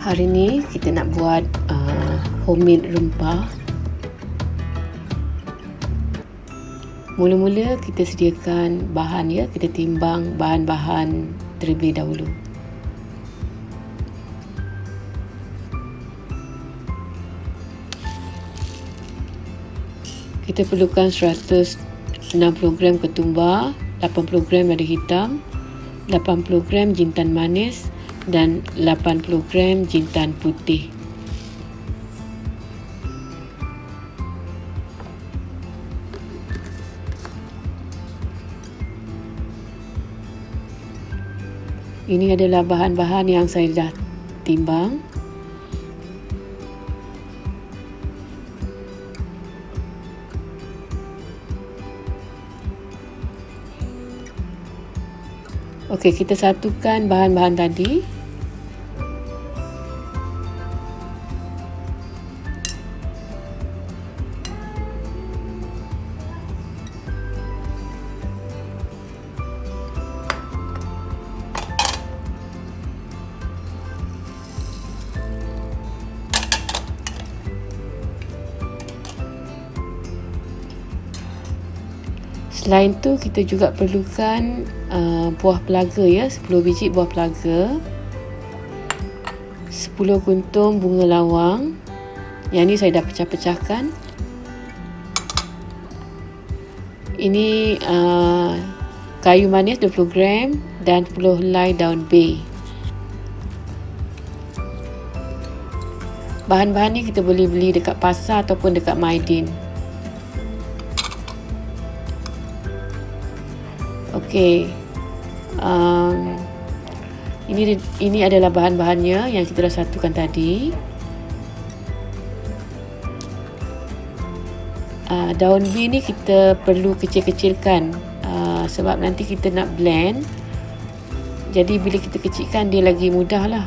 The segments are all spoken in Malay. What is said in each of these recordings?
Hari ni kita nak buat homemade rempah. Mula-mula kita sediakan bahan ya, kita timbang bahan-bahan terlebih dahulu. Kita perlukan 160 gram ketumbar, 80 gram lada hitam, 80 gram jintan manis dan 80 gram jintan putih. Ini adalah bahan-bahan yang saya dah timbang. Okey, kita satukan bahan-bahan tadi. Selain tu kita juga perlukan buah pelaga ya, 10 biji buah pelaga, 10 kuntung bunga lawang. Yang ni saya dah pecah-pecahkan. Ini kayu manis 20 gram dan 10 helai daun bay. Bahan-bahan ni kita boleh beli dekat pasar ataupun dekat Maidin. Okey, ini adalah bahan-bahannya yang kita dah satukan tadi. Daun bay ni kita perlu kecil-kecilkan sebab nanti kita nak blend. Jadi bila kita kecilkan dia lagi mudah lah.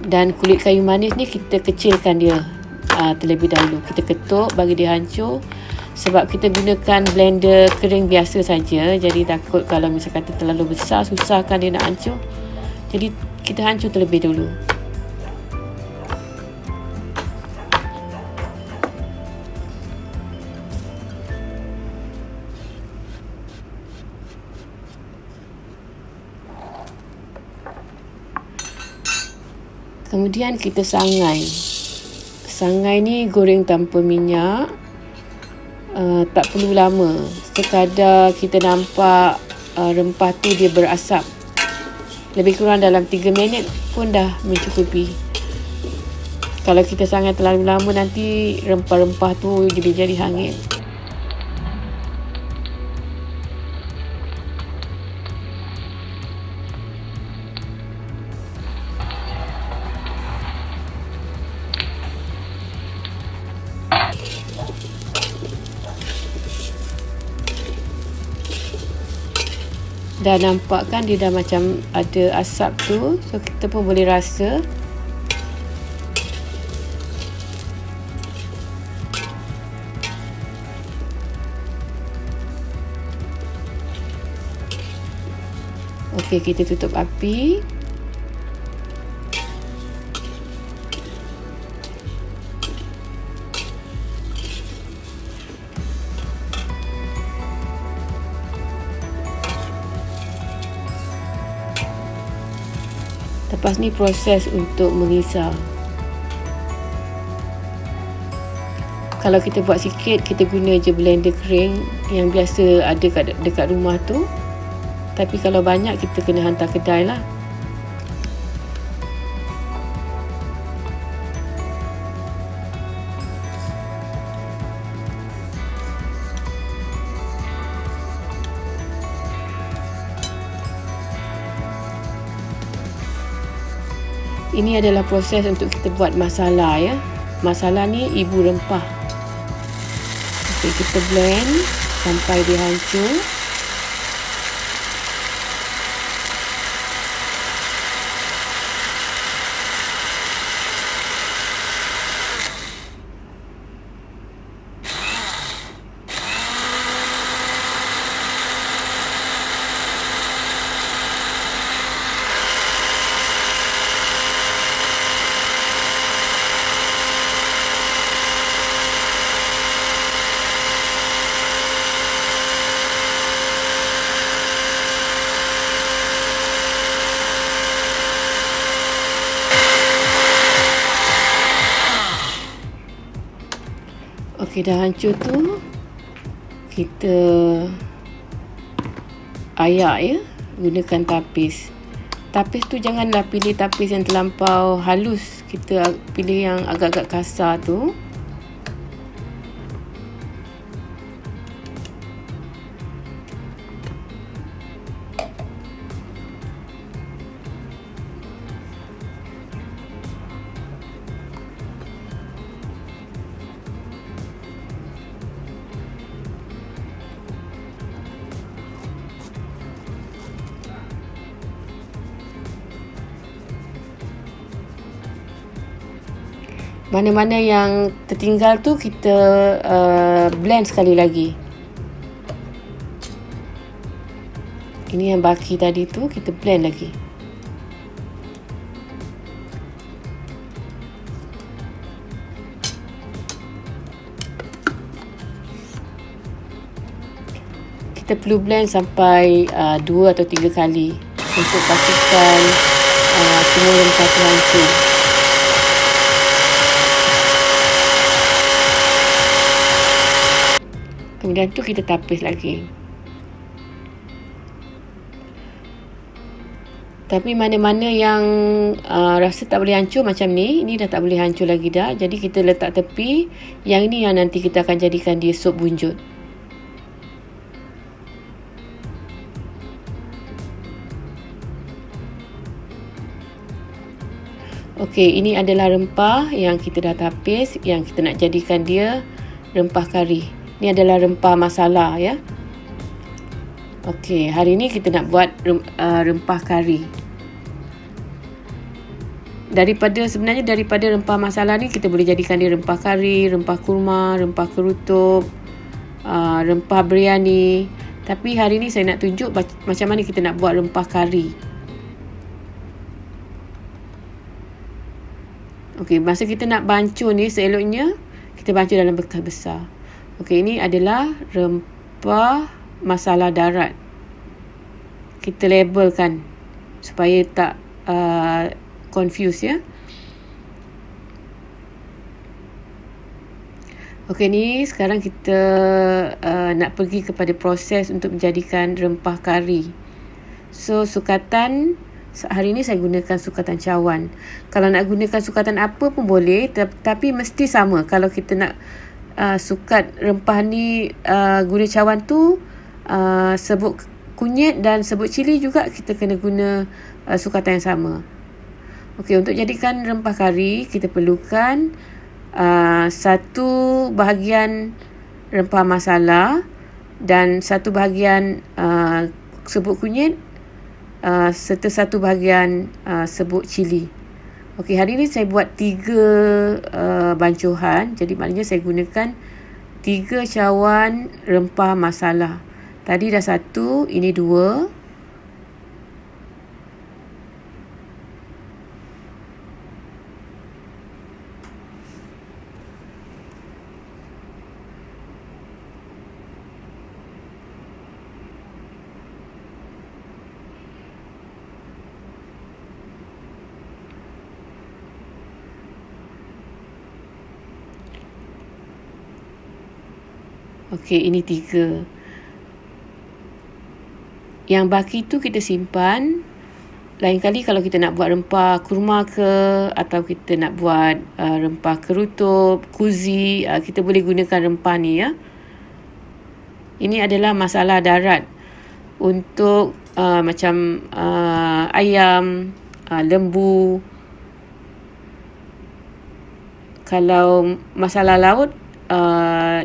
Dan kulit kayu manis ni kita kecilkan dia terlebih dahulu. Kita ketuk bagi dia hancur. Sebab kita gunakan blender kering biasa saja. Jadi takut kalau misalkan kata terlalu besar, susahkan dia nak hancur. Jadi kita hancur terlebih dahulu. Kemudian kita sangai. Sangai ni goreng tanpa minyak. Tak perlu lama. Sekadar kita nampak rempah tu dia berasap. Lebih kurang dalam 3 minit pun dah mencukupi. Kalau kita sangai terlalu lama nanti rempah-rempah tu jadi hangit. Dah nampak kan dia dah macam ada asap tu. So kita pun boleh rasa. Okey, kita tutup api. Lepas ni proses untuk mengisar. Kalau kita buat sikit, kita guna je blender kering yang biasa ada dekat rumah tu. Tapi kalau banyak, kita kena hantar kedai lah. Ini adalah proses untuk kita buat masala ya. Masala ni ibu rempah. Okey, kita blend sampai dia hancur. Okey, dah hancur tu, kita ayak ya, gunakan tapis. Tapis tu janganlah pilih tapis yang terlampau halus, kita pilih yang agak-agak kasar tu. Mana-mana yang tertinggal tu kita blend sekali lagi. Ini yang baki tadi tu kita blend lagi. Kita perlu blend sampai 2 atau 3 kali untuk pastikan semua rempah tu hancur. Kemudian tu kita tapis lagi. Tapi mana-mana yang rasa tak boleh hancur macam ni, ini dah tak boleh hancur lagi dah. Jadi kita letak tepi. Yang ini yang nanti kita akan jadikan dia sup bunjut. Okey, ini adalah rempah yang kita dah tapis, yang kita nak jadikan dia rempah kari. Ini adalah rempah masala ya. Okey, hari ni kita nak buat rempah kari. Sebenarnya daripada rempah masala ni kita boleh jadikan dia rempah kari, rempah kurma, rempah kerutuk, rempah biryani. Tapi hari ni saya nak tunjuk macam mana kita nak buat rempah kari. Okey, masa kita nak bancur ni seeloknya kita bancur dalam bekas besar. Okey, ini adalah rempah masala darat. Kita labelkan supaya tak confuse ya. Okey, ni sekarang kita nak pergi kepada proses untuk menjadikan rempah kari. So, sukatan hari ni saya gunakan sukatan cawan. Kalau nak gunakan sukatan apa pun boleh, tapi mesti sama. Kalau kita nak sukat rempah ni guna cawan tu, serbuk kunyit dan serbuk cili juga kita kena guna sukatan yang sama. Okey, untuk jadikan rempah kari kita perlukan 1 bahagian rempah masala dan 1 bahagian serbuk kunyit serta 1 bahagian serbuk cili. Okey, hari ni saya buat 3 bancuhan. Jadi maknanya saya gunakan 3 cawan rempah masala. Tadi dah 1, ini 2. Okey, ini 3. Yang baki tu kita simpan. Lain kali kalau kita nak buat rempah kurma ke, atau kita nak buat rempah kerutuk, kuzi, kita boleh gunakan rempah ni ya. Ini adalah masala darat untuk macam ayam, lembu. Kalau masala laut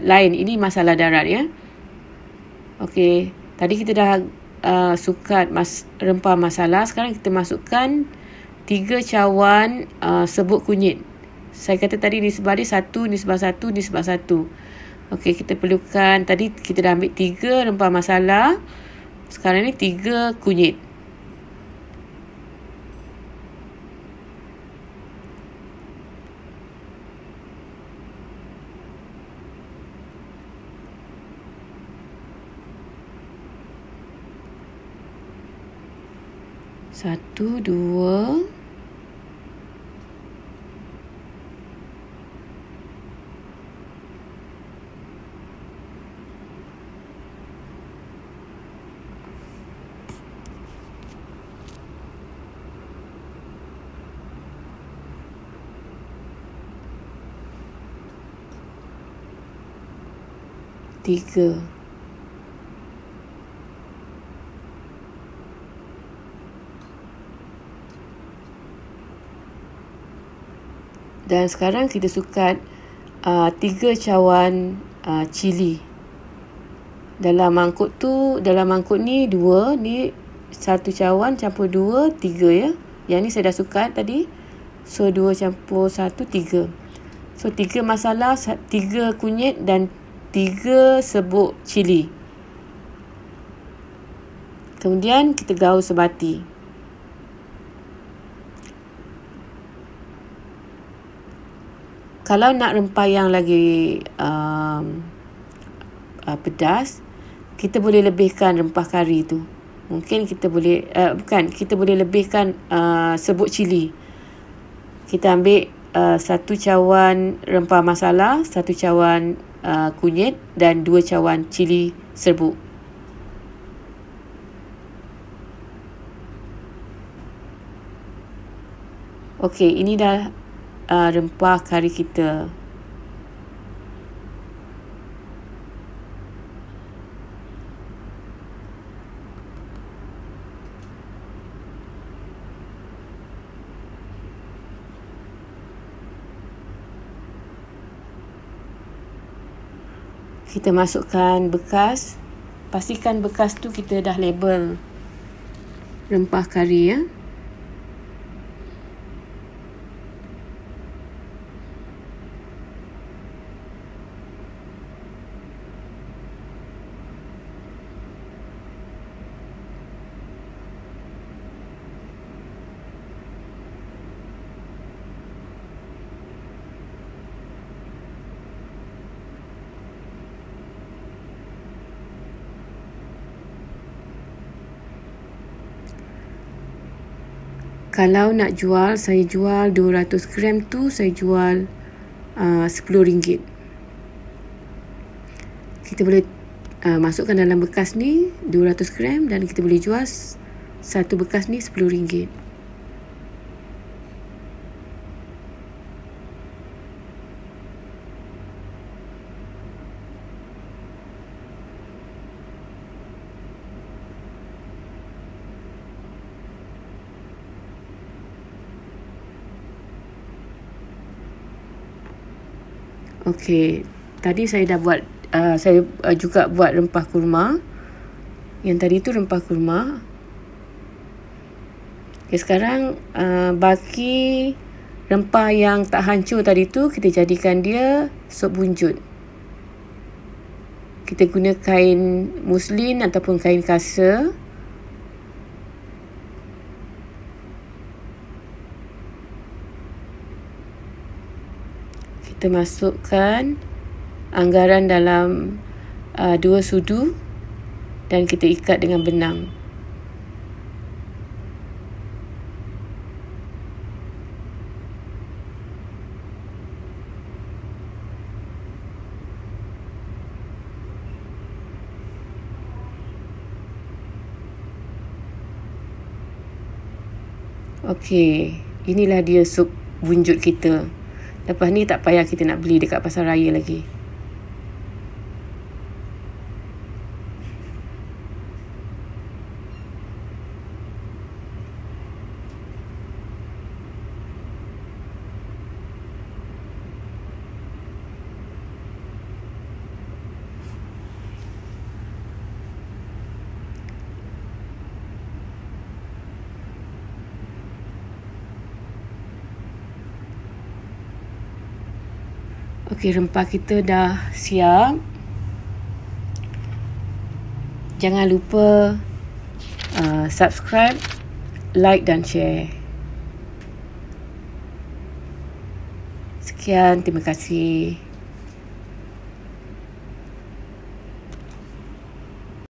lain, ini masala darat ya. Okey, tadi kita dah sukat rempah masala. Sekarang kita masukkan 3 cawan serbuk kunyit. Saya kata tadi nisbah dia 1, nisbah 1, nisbah 1. Okey, kita perlukan, tadi kita dah ambil 3 rempah masala. Sekarang ni 3 kunyit. Satu, 2. 3. Dan sekarang kita sukat 3 cawan cili. Dalam mangkuk ni 2, ni 1 cawan campur 2, 3 ya. Yang ni saya dah sukat tadi. So 2 campur 1, 3. So 3 masala, 3 kunyit dan 3 serbuk cili. Kemudian kita gaul sebati. Kalau nak rempah yang lagi pedas, kita boleh lebihkan rempah kari tu. Mungkin kita boleh kita boleh lebihkan serbuk cili. Kita ambil 1 cawan rempah masala, 1 cawan kunyit dan 2 cawan cili serbuk. Okey, ini dah rempah kari kita. Kita masukkan bekas. Pastikan bekas tu kita dah label rempah kari ya. Kalau nak jual, saya jual 200 gram tu, saya jual RM10. Kita boleh masukkan dalam bekas ni 200 gram dan kita boleh jual satu bekas ni RM10. Okey, tadi saya dah buat, saya juga buat rempah kurma. Yang tadi tu rempah kurma. Okay, sekarang baki rempah yang tak hancur tadi tu, kita jadikan dia sup bunjut. Kita guna kain muslin ataupun kain kasa. Kita masukkan anggaran dalam 2 sudu dan kita ikat dengan benang. Okey, inilah dia sup bunjut kita. Lepas ni tak payah kita nak beli dekat pasar raya lagi. Okey, rempah kita dah siap. Jangan lupa subscribe, like dan share. Sekian, terima kasih.